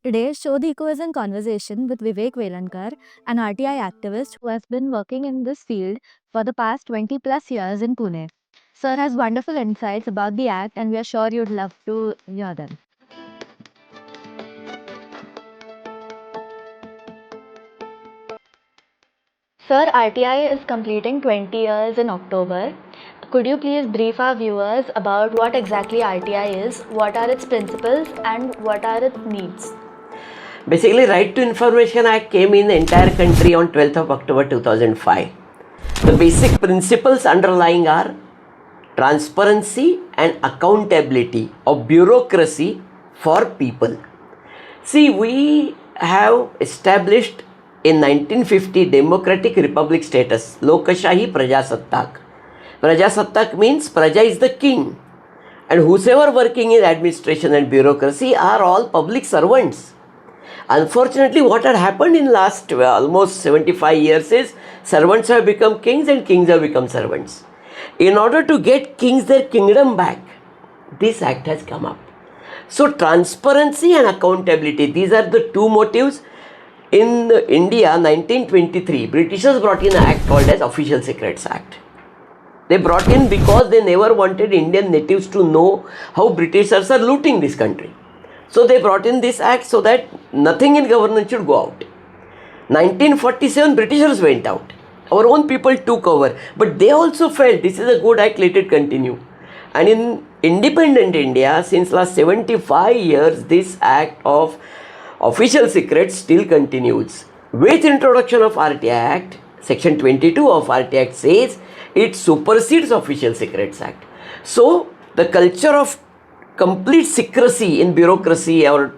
Today, Shodhiko is in conversation with Vivek Velankar, an RTI activist who has been working in this field for the past 20 plus years in Pune. Sir has wonderful insights about the act, and we are sure you'd love to hear them. Sir, RTI is completing 20 years in October. Could you please brief our viewers about what exactly RTI is, what are its principles, and what are its needs? Basically, Right to Information Act came in the entire country on 12th of October 2005. The basic principles underlying are transparency and accountability of bureaucracy for people. See, we have established in 1950 democratic republic status, Lokashahi Prajasattak. Prajasattak means Praja is the king, and whosoever working in administration and bureaucracy are all public servants. Unfortunately, what had happened in last almost 75 years is servants have become kings and kings have become servants. In order to get kings their kingdom back, this act has come up. So transparency and accountability, these are the two motives. In India, 1923, Britishers brought in an act called as Official Secrets Act. They brought in because they never wanted Indian natives to know how Britishers are looting this country. So they brought in this act so that nothing in governance should go out. 1947, Britishers went out. Our own people took over. But they also felt this is a good act, let it continue. And in independent India, since last 75 years, this act of official secrets still continues. With introduction of RTI Act, Section 22 of RTI Act says it supersedes Official Secrets Act. So the culture of complete secrecy in bureaucracy or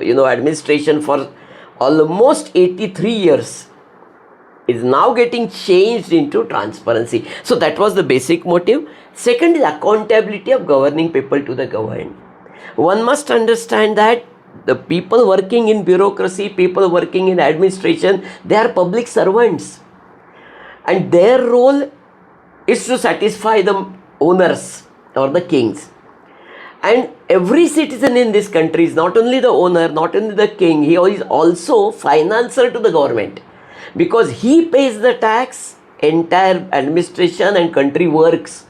administration for almost 83 years is now getting changed into transparency. So that was the basic motive. Second is accountability of governing people to the governed. One must understand that the people working in bureaucracy, people working in administration, they are public servants, and their role is to satisfy the owners or the kings. And every citizen in this country is not only the owner, not only the king, he is also financer to the government, because he pays the tax, entire administration and country works.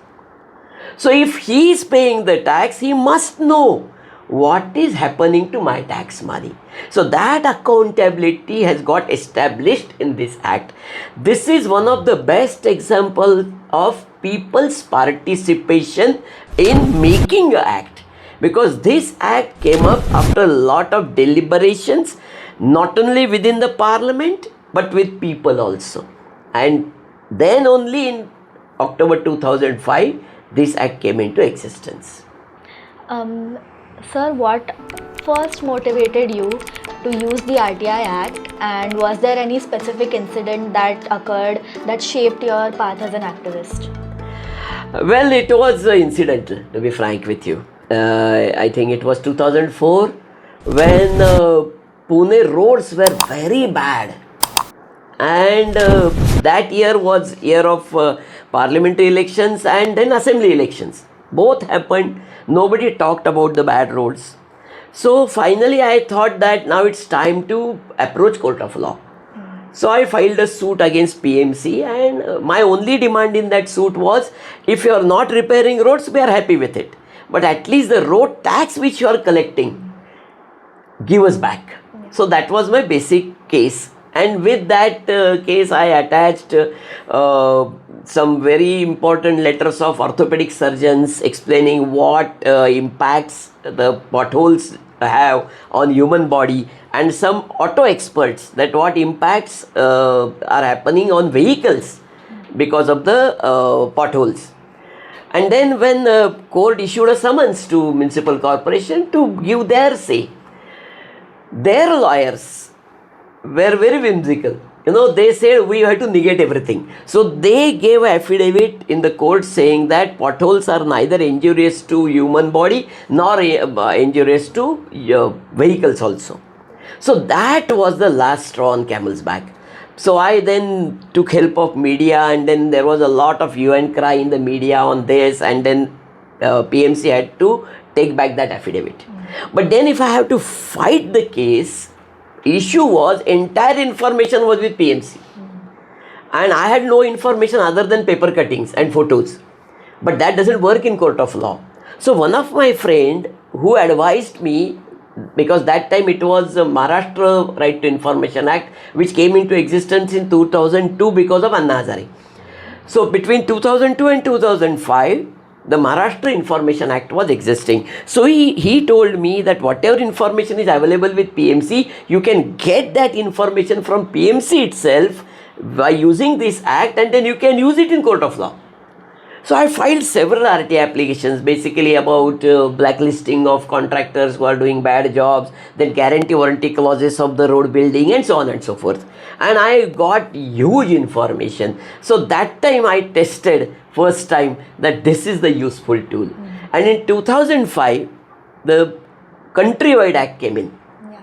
So if he is paying the tax, he must know what is happening to my tax money. So that accountability has got established in this act. This is one of the best examples of people's participation in making an act, because this act came up after a lot of deliberations, not only within the parliament but with people also. And then only in October 2005 this act came into existence. Sir, what first motivated you to use the RTI Act, and was there any specific incident that occurred that shaped your path as an activist? Well, it was incidental, to be frank with you. I think it was 2004 when Pune roads were very bad, and that year was year of parliamentary elections and then assembly elections. Both happened. Nobody talked about the bad roads. So finally I thought that now it's time to approach court of law. So I filed a suit against PMC, and my only demand in that suit was, if you are not repairing roads, we are happy with it, but at least the road tax which you are collecting, give us back. So that was my basic case, and with that case I attached some very important letters of orthopedic surgeons explaining what impacts the potholes have on human body, and some auto experts that what impacts are happening on vehicles because of the potholes. And then when the court issued a summons to municipal corporation to give their say, their lawyers were very whimsical. They said we have to negate everything. So they gave an affidavit in the court saying that potholes are neither injurious to human body nor injurious to vehicles also. So that was the last straw on camel's back. So I then took help of media, and then there was a lot of hue and cry in the media on this, and then PMC had to take back that affidavit. But then if I have to fight the case, issue was entire information was with PMC. And I had no information other than paper cuttings and photos. But that doesn't work in court of law. So one of my friend who advised me, because that time it was the Maharashtra Right to Information Act, which came into existence in 2002 because of Anna Hazare. So between 2002 and 2005, the Maharashtra Information Act was existing. So he told me that whatever information is available with PMC, you can get that information from PMC itself by using this act, and then you can use it in court of law. So I filed several RTI applications basically about blacklisting of contractors who are doing bad jobs, then guarantee warranty clauses of the road building and so on and so forth. And I got huge information. So that time I tested first time that this is the useful tool. And in 2005, the countrywide act came in.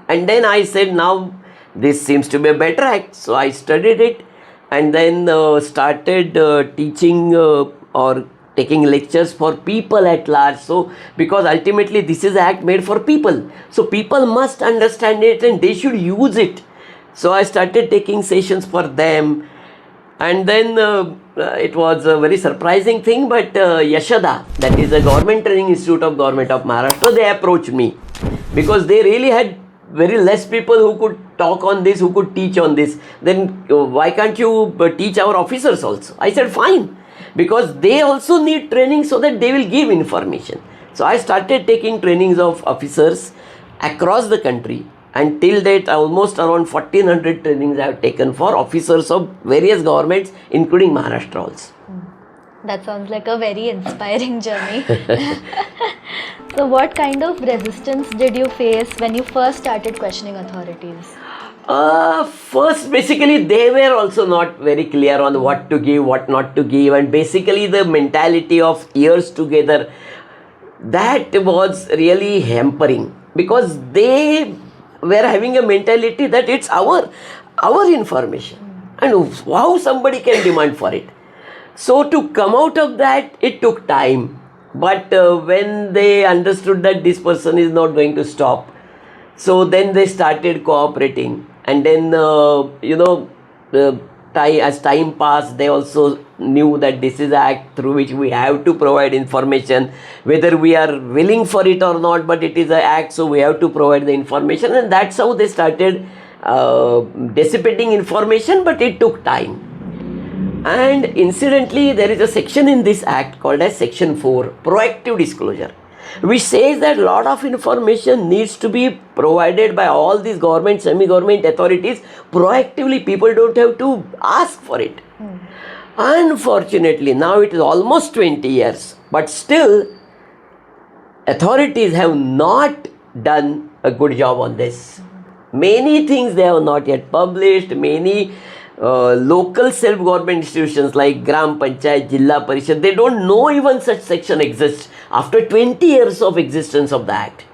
And then I said, now this seems to be a better act. So I studied it and then started teaching or taking lectures for people at large. So because ultimately this is an act made for people, so people must understand it and they should use it. So I started taking sessions for them, and then it was a very surprising thing, but Yashoda, that is a government training institute of government of Maharashtra, they approached me because they really had very less people who could talk on this, who could teach on this. Then why can't you teach our officers also? I said fine, because they also need training so that they will give information. So I started taking trainings of officers across the country, and till date almost around 1400 trainings I have taken for officers of various governments including Maharashtra also. That sounds like a very inspiring journey. So what kind of resistance did you face when you first started questioning authorities? First, basically, they were also not very clear on what to give, what not to give, and basically the mentality of years together, that was really hampering, because they were having a mentality that it's our information and how somebody can demand for it. So to come out of that, it took time. But when they understood that this person is not going to stop, so then they started cooperating. And then, as time passed, they also knew that this is an act through which we have to provide information, whether we are willing for it or not, but it is an act, so we have to provide the information. And that's how they started dissipating information, but it took time. And incidentally, there is a section in this act called as Section 4, Proactive Disclosure, which says that a lot of information needs to be provided by all these government, semi-government authorities proactively. People don't have to ask for it. Unfortunately, now it is almost 20 years, but still authorities have not done a good job on this. Many things they have not yet published. Many local self-government institutions like Gram Panchayat, Jilla Parishad, they don't know even such section exists after 20 years of existence of the act.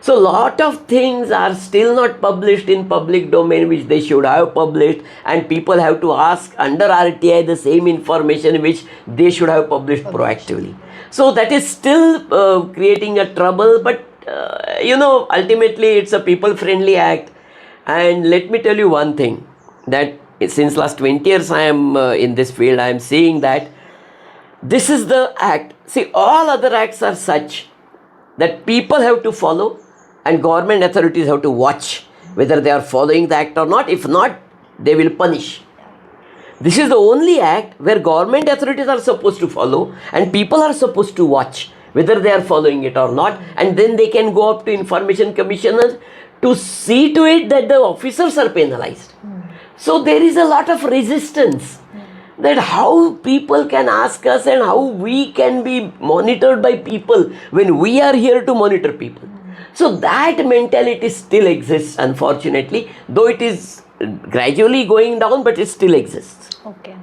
So lot of things are still not published in public domain which they should have published, and people have to ask under RTI the same information which they should have published proactively. So that is still creating a trouble, but ultimately it's a people-friendly act. And let me tell you one thing, that since last 20 years I am in this field, I am seeing that this is the act. See, all other acts are such that people have to follow and government authorities have to watch whether they are following the act or not. If not, they will punish. This is the only act where government authorities are supposed to follow and people are supposed to watch whether they are following it or not, and then they can go up to information commissioners to see to it that the officers are penalized. So there is a lot of resistance, that how people can ask us and how we can be monitored by people when we are here to monitor people. So that mentality still exists, unfortunately, though it is gradually going down, but it still exists. Okay.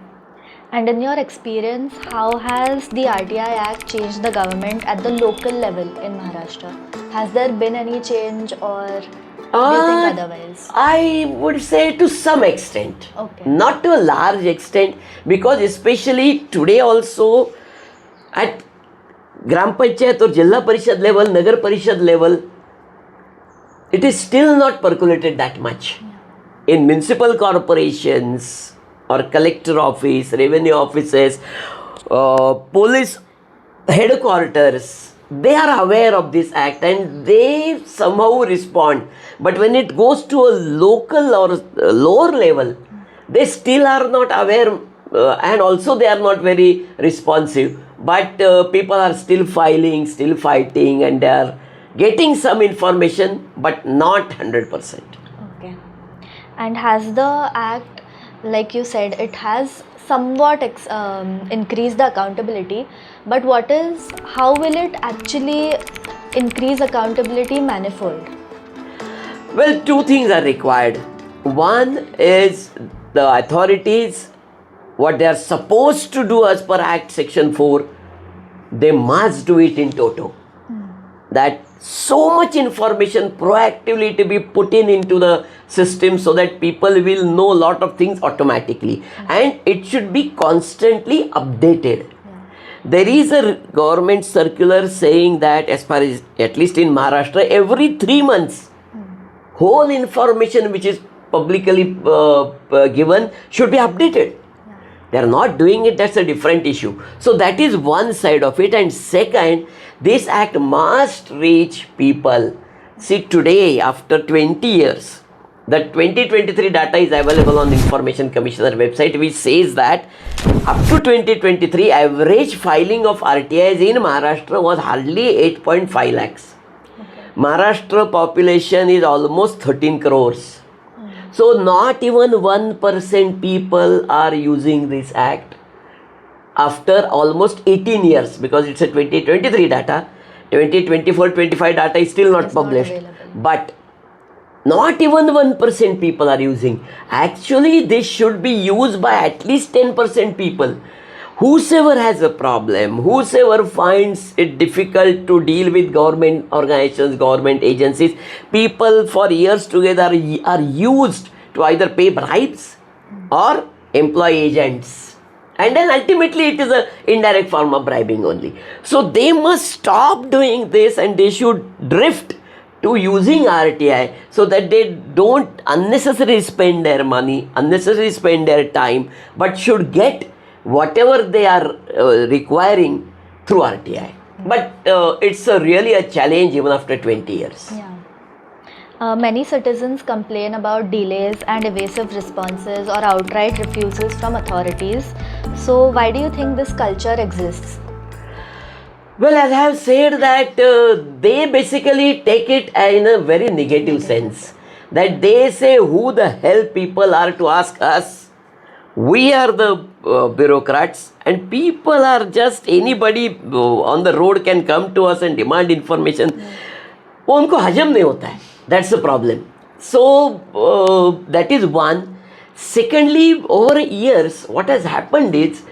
And in your experience, how has the RTI Act changed the government at the local level in Maharashtra? Has there been any change, or do you think otherwise? I would say to some extent. Okay. Not to a large extent, because especially today also at Gram Panchayat or Jilla Parishad level, Nagar Parishad level, it is still not percolated that much. In municipal corporations or collector office, revenue offices, police headquarters, they are aware of this act and they somehow respond. But when it goes to a local or lower level, they still are not aware, and also they are not very responsive. But people are still filing, still fighting, and they are getting some information, but not 100%. Okay. And has the act, like you said, it has somewhat increased the accountability, but how will it actually increase accountability manifold? Well, two things are required. One is the authorities, what they are supposed to do as per Act Section 4, they must do it in toto. That so much information proactively to be put into the system so that people will know a lot of things automatically, and it should be constantly updated. There is a government circular saying that, as far as at least in Maharashtra, every 3 months whole information which is publicly given should be updated. They are not doing it, that's a different issue. So that is one side of it. And second, this act must reach people. See, today, after 20 years, the 2023 data is available on the Information Commissioner website, which says that up to 2023, average filing of RTIs in Maharashtra was hardly 8.5 lakhs. Maharashtra population is almost 13 crores. So not even 1% people are using this act after almost 18 years, because it's a 2023 data. 2024-25 data is still not published. But not even 1% people are using. Actually, this should be used by at least 10% people. Whosoever has a problem, whosoever finds it difficult to deal with government organizations, government agencies, people for years together are used to either pay bribes or employ agents. And then ultimately it is an indirect form of bribing only. So they must stop doing this and they should drift to using RTI so that they don't unnecessarily spend their money, unnecessarily spend their time, but should get whatever they are requiring through RTI. But it's really a challenge even after 20 years. Yeah. Many citizens complain about delays and evasive responses or outright refusals from authorities. So why do you think this culture exists? Well, as I have said that they basically take it in a very negative sense. That they say, who the hell people are to ask us? We are the bureaucrats, and people are just anybody on the road can come to us and demand information. वो उनको हजम नहीं होता है. That's the problem. So that is one. Secondly, over years, what has happened is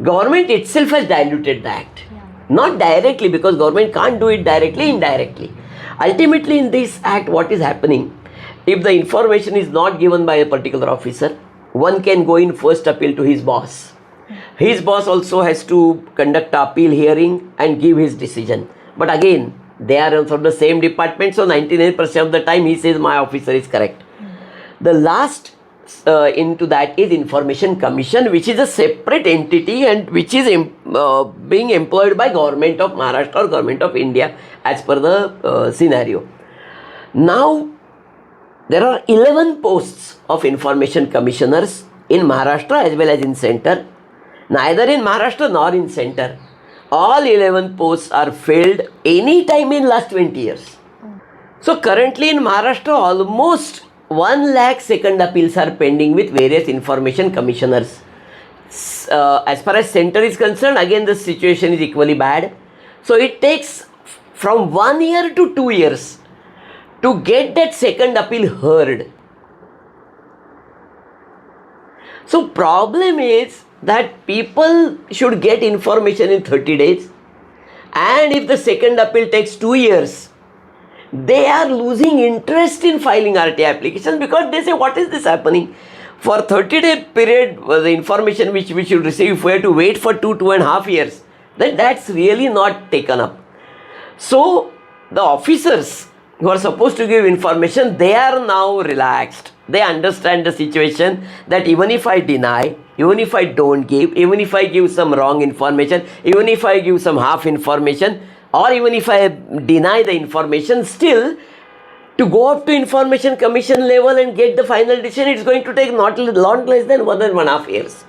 government itself has diluted the act. Not directly, because government can't do it directly, indirectly. Ultimately, in this act, what is happening? If the information is not given by a particular officer, one can go in first appeal to his boss. His boss also has to conduct appeal hearing and give his decision. But again, they are from the same department, so 99% of the time he says my officer is correct. The last into that is Information Commission, which is a separate entity and which is being employed by Government of Maharashtra or Government of India as per the scenario. Now, there are 11 posts of Information Commissioners in Maharashtra as well as in Center. Neither in Maharashtra nor in Center. All 11 posts are filled any time in last 20 years. So currently in Maharashtra, almost 1 lakh second appeals are pending with various Information Commissioners. As far as Center is concerned, again the situation is equally bad. So it takes from 1 year to 2 years to get that second appeal heard. So problem is that people should get information in 30 days, and if the second appeal takes 2 years, they are losing interest in filing RTI applications because they say, what is this happening? For 30-day period, the information which we should receive, if we have to wait for 2.5 years, then that's really not taken up. So the officers, who are supposed to give information, they are now relaxed. They understand the situation that even if I deny, even if I don't give, even if I give some wrong information, even if I give some half information, or even if I deny the information, still to go up to information commission level and get the final decision, it's going to take not less than 1.5 years.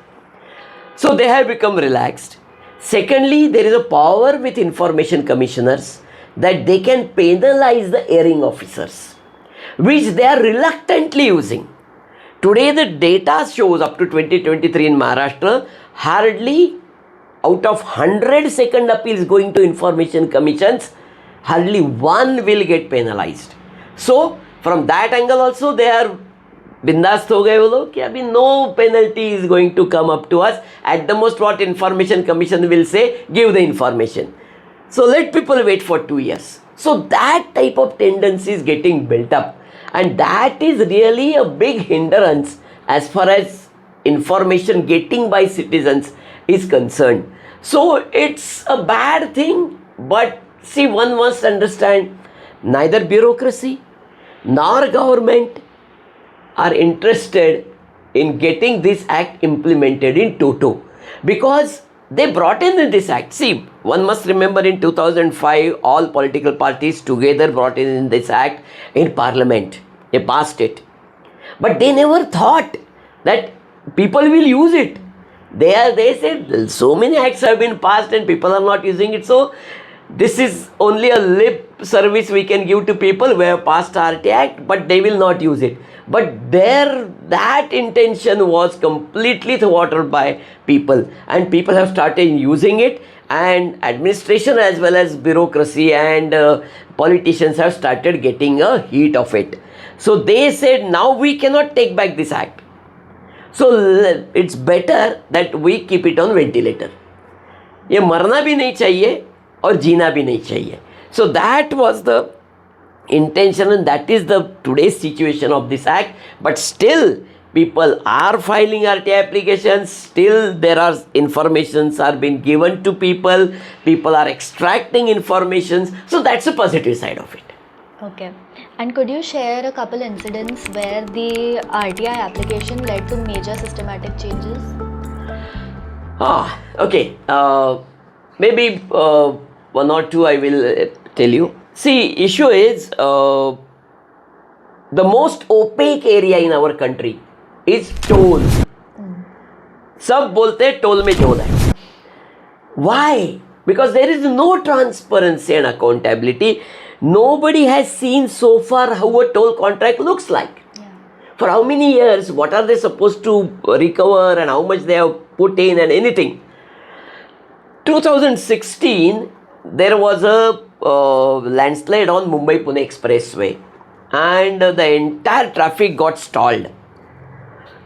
So they have become relaxed. Secondly, there is a power with information commissioners that they can penalize the erring officers, which they are reluctantly using. Today the data shows up to 2023 in Maharashtra, hardly out of 100 second appeals going to information commissions, hardly one will get penalized. So from that angle also they are बिंदास्त हो गए वो लोग कि अभी no penalty is going to come up to us at the most what information commission will say give the information so let people wait for 2 years. So that type of tendency is getting built up, and that is really a big hindrance as far as information getting by citizens is concerned. So it's a bad thing, but see, one must understand neither bureaucracy nor government are interested in getting this act implemented in toto, because they brought in this act. See, one must remember in 2005 all political parties together brought in this act in parliament. They passed it, but they never thought that people will use it. They said so many acts have been passed and people are not using it, so this is only a lip service we can give to people. We have passed RT Act, but they will not use it. But that intention was completely thwarted by people, and people have started using it, and administration as well as bureaucracy and politicians have started getting a heat of it. So they said now we cannot take back this act, so it's better that we keep it on ventilator. ये मरना भी नहीं चाहिए और जीना भी नहीं चाहिए. So that was the intention, and that is the today's situation of this act. But still people are filing RTI applications, still there are informations are being given to people, people are extracting informations, so that's a positive side of it. Okay. And could you share a couple incidents where the RTI application led to major systematic changes? Okay. Maybe one or two I will tell you. See, issue is the most opaque area in our country is toll. सब बोलते हैं toll में झोल है. Why? Because there is no transparency and accountability. Nobody has seen so far how a toll contract looks like. For how many years, what are they supposed to recover and how much they have put in and anything. 2016, there was a landslide on Mumbai-Pune Expressway, and the entire traffic got stalled.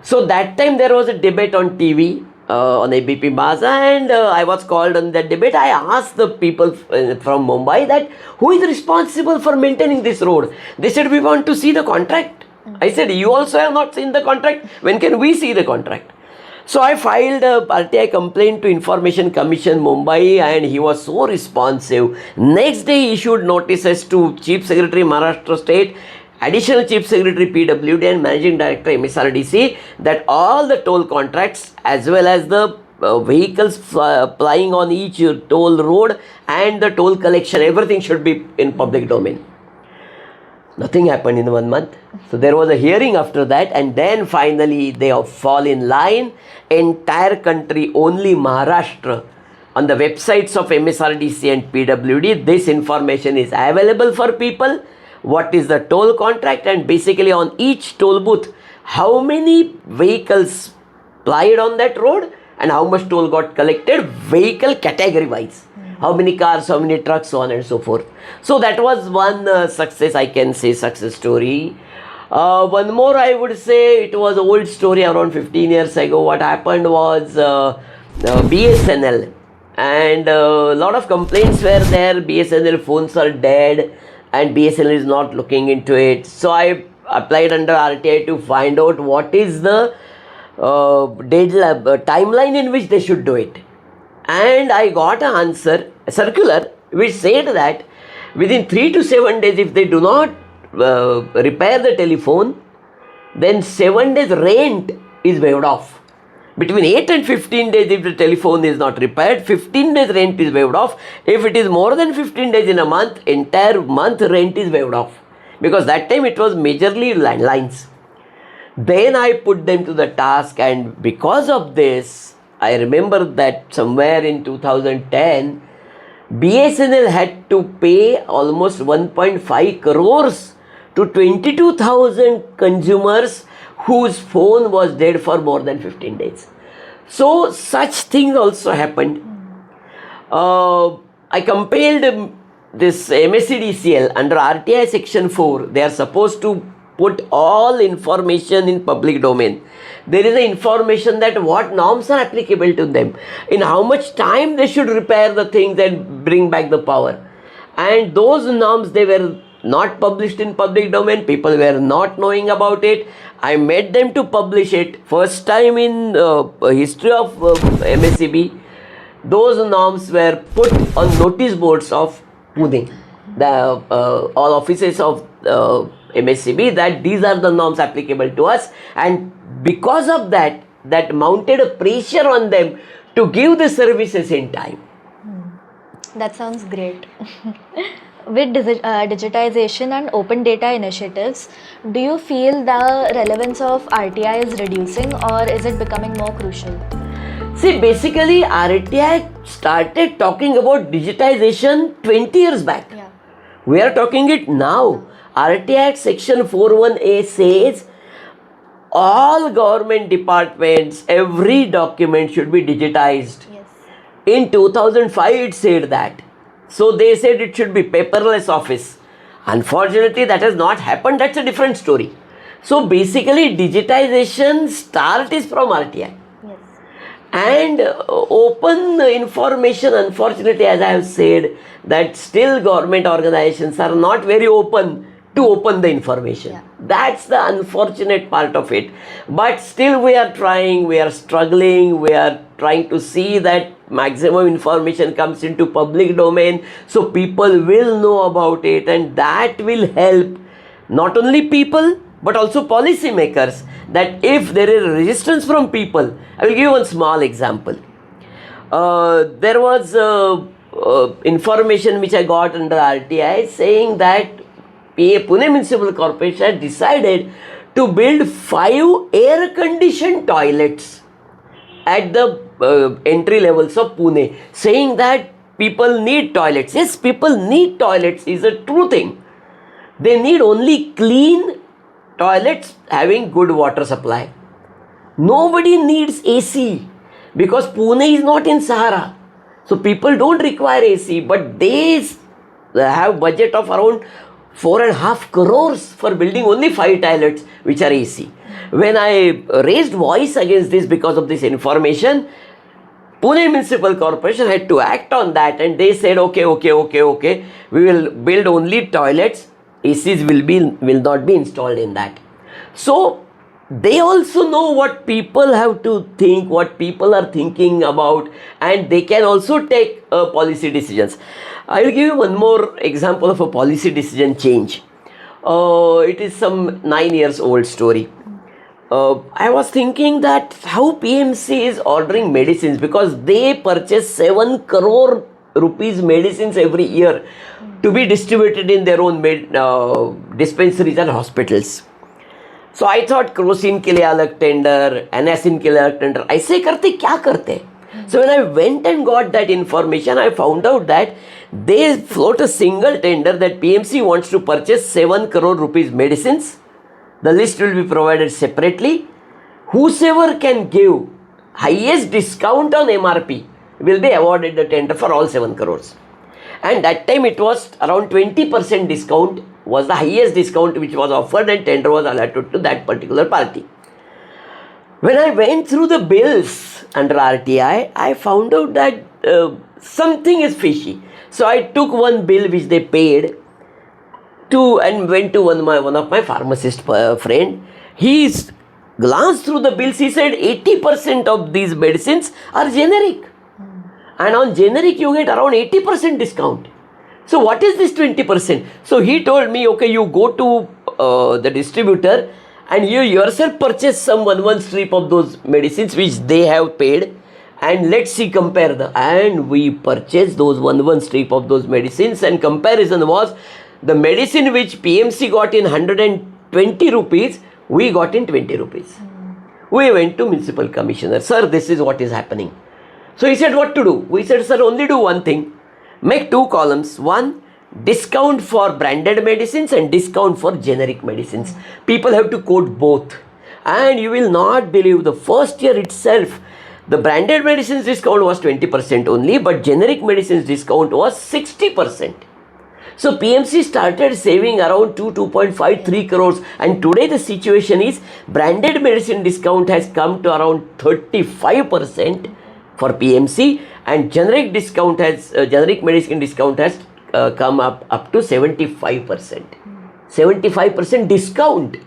So that time there was a debate on TV, on ABP Baza, and I was called on that debate. I asked the people from Mumbai that who is responsible for maintaining this road. They said we want to see the contract. I said you also have not seen the contract. When can we see the contract? So I filed a RTI complaint to Information Commission Mumbai, and he was so responsive. Next day he issued notices to Chief Secretary Maharashtra State, Additional Chief Secretary PWD and Managing Director MSRDC that all the toll contracts as well as the vehicles plying on each toll road and the toll collection, everything should be in public domain. Nothing happened in 1 month. So there was a hearing after that, and then finally they have fall in line. Entire country, only Maharashtra, on the websites of MSRDC and PWD, this information is available for people. What is the toll contract, and basically on each toll booth, how many vehicles plied on that road and how much toll got collected, vehicle category wise. How many cars, how many trucks, so on and so forth. So that was one success, I can say, success story. One more I would say, it was an old story around 15 years ago. What happened was BSNL, and a lot of complaints were there. BSNL phones are dead and BSNL is not looking into it. So I applied under RTI to find out what is the timeline in which they should do it. And I got an answer, a circular, which said that Within 3 to 7 days, if they do not repair the telephone, then 7 days rent is waived off. Between 8 and 15 days, if the telephone is not repaired, 15 days rent is waived off. If it is more than 15 days in a month, entire month rent is waived off. Because that time it was majorly landlines. Then I put them to the task, and because of this, I remember that somewhere in 2010, BSNL had to pay almost 1.5 crores to 22,000 consumers whose phone was dead for more than 15 days. So such things also happened. I compelled this MSCDCL under RTI section 4. They are supposed to put all information in public domain. There is an information that what norms are applicable to them, in how much time they should repair the things and bring back the power. And those norms, they were not published in public domain. People were not knowing about it. I made them to publish it. First time in history of MSCB, those norms were put on notice boards of Pune, the all offices of MSCB, that these are the norms applicable to us, and because of that, that mounted a pressure on them to give the services in time. That sounds great. With digitization and open data initiatives, do you feel the relevance of RTI is reducing, or is it becoming more crucial? See, basically RTI started talking about digitization 20 years back. Yeah. We are talking it now. RTI Act section 41A says all government departments, every document should be digitized. Yes. In 2005 it said that. So they said it should be paperless office. Unfortunately that has not happened. That's a different story. So basically digitization start is from RTI. Yes. And open information, unfortunately, as I have said, that still government organizations are not very open to open the information. Yeah. That's the unfortunate part of it. But still we are trying, we are struggling, we are trying to see that maximum information comes into public domain so people will know about it, and that will help not only people but also policymakers, that if there is resistance from people. I will give one small example. There was information which I got under RTI saying that Pune Municipal Corporation had decided to build 5 air-conditioned toilets at the entry levels of Pune, saying that people need toilets. Yes, people need toilets is a true thing. They need only clean toilets having good water supply. Nobody needs AC because Pune is not in Sahara. So people don't require AC, but they have budget of around 4.5 crores for building only 5 toilets which are AC. When I raised voice against this because of this information, Pune Municipal Corporation had to act on that, and they said okay, we will build only toilets. ACs will not be installed in that. So they also know what people have to think, what people are thinking about, and they can also take policy decisions. I will give you one more example of a policy decision change. It is some 9 years old story. I was thinking that how PMC is ordering medicines, because they purchase 7 crore rupees medicines every year to be distributed in their own dispensaries and hospitals. So I thought Crocin के लिए अलग tender, Anacin के लिए अलग tender. ऐसे करते क्या करते? So when I went and got that information, I found out that they float a single tender that PMC wants to purchase 7 crore rupees medicines. The list will be provided separately. Whosoever can give highest discount on MRP will be awarded the tender for all 7 crores. And that time it was around 20% discount was the highest discount which was offered, and tender was allotted to that particular party. When I went through the bills under RTI, I found out that something is fishy. So I took one bill which they paid and went to one of my pharmacist friend. He glanced through the bills. He said 80% of these medicines are generic. And on generic you get around 80% discount. So what is this 20%? So he told me, okay, you go to the distributor and you yourself purchase some one strip of those medicines which they have paid, and let's see, compare and we purchased those one strip of those medicines, and comparison was the medicine which PMC got in 120 rupees, we got in 20 rupees. We went to municipal commissioner, sir, this is what is happening. So he said, what to do? We said, sir, only do one thing. Make two columns. One, discount for branded medicines and discount for generic medicines. People have to quote both. And you will not believe, the first year itself, the branded medicines discount was 20% only, but generic medicines discount was 60%. So PMC started saving around 2.5, 3 crores, and today the situation is branded medicine discount has come to around 35% for PMC, and generic medicine discount has come up to 75%. 75% discount.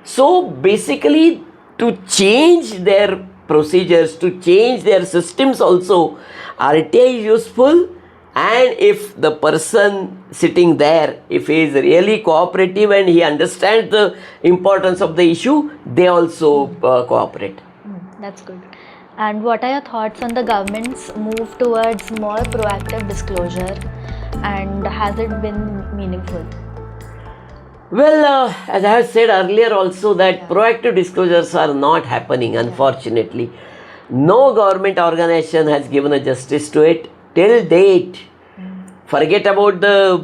So basically, to change their procedures, to change their systems also, RTI is useful. And if the person sitting there, if he is really cooperative and he understands the importance of the issue, they also cooperate. That's good. And what are your thoughts on the government's move towards more proactive disclosure, and has it been meaningful? Well, as I have said earlier also, that proactive disclosures are not happening, unfortunately. No government organization has given a justice to it till date. Forget about the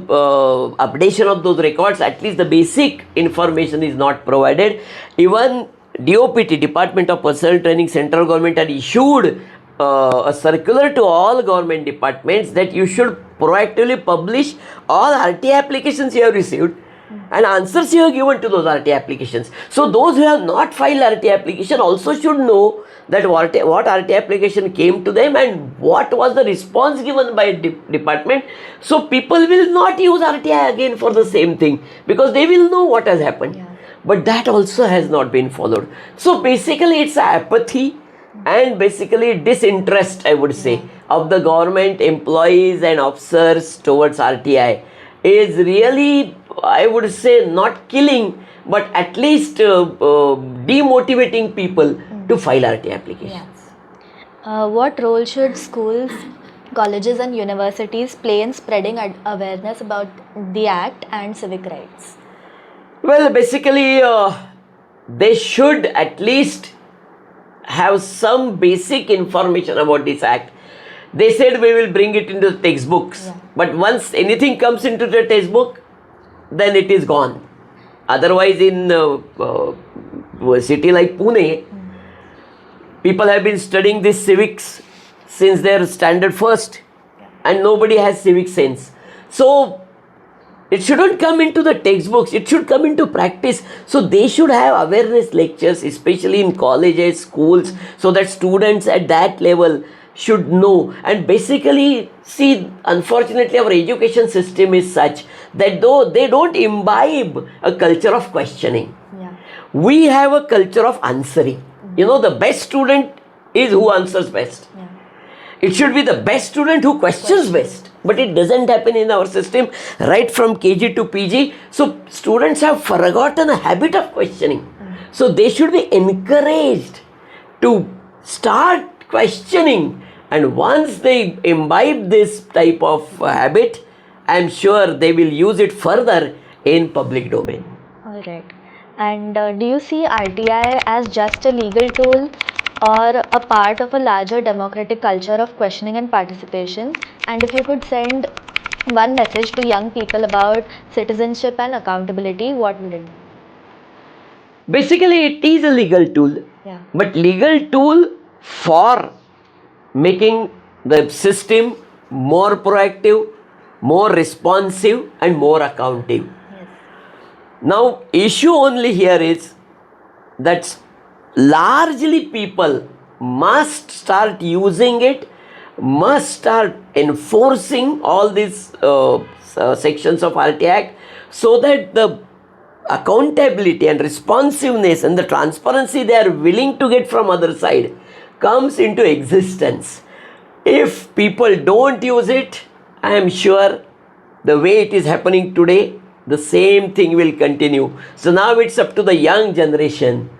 updation of those records, at least the basic information is not provided. Even DOPT, Department of Personnel Training, central government had issued a circular to all government departments that you should proactively publish all RTI applications you have received and answers you have given to those RTI applications. So those who have not filed RTI application also should know that what RTI application came to them and what was the response given by department. So people will not use RTI again for the same thing because they will know what has happened. But that also has not been followed. So basically it's apathy and basically disinterest, I would say, of the government employees and officers towards RTI is really, I would say, not killing, but at least demotivating people to file RTI applications. What role should schools, colleges and universities play in spreading awareness about the Act and civic rights? Well, basically, they should at least have some basic information about this Act. They said we will bring it into the textbooks, but once anything comes into the textbook, then it is gone. Otherwise, in a city like Pune, people have been studying this civics since their standard first, and nobody has civic sense. So it shouldn't come into the textbooks, it should come into practice. So they should have awareness lectures, especially in colleges, schools, so that students at that level should know. And basically, see, unfortunately our education system is such that though they don't imbibe a culture of questioning, we have a culture of answering. You know, the best student is who answers best. It should be the best student who questions best. But it doesn't happen in our system right from KG to PG. So students have forgotten a habit of questioning. So they should be encouraged to start questioning. And once they imbibe this type of habit, I am sure they will use it further in public domain. All right. And do you see RTI as just a legal tool or a part of a larger democratic culture of questioning and participation? And if you could send one message to young people about citizenship and accountability, what would it be? Basically, it is a legal tool, but legal tool for making the system more proactive, more responsive and more accountable. Now, issue only here is that largely people must start using it, must start enforcing all these sections of RTI Act, so that the accountability and responsiveness and the transparency they are willing to get from other side comes into existence. If people don't use it, I am sure the way it is happening today, the same thing will continue. So now it's up to the young generation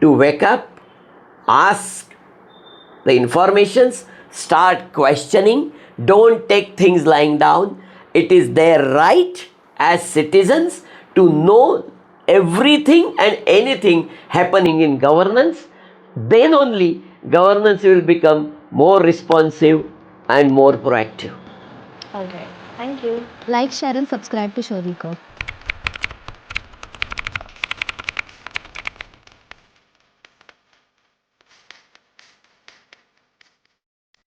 to wake up, ask the informations, start questioning, don't take things lying down. It is their right as citizens to know everything and anything happening in governance. Then only governance will become more responsive and more proactive. All right. Thank you. Like, share, and subscribe to Shoriko.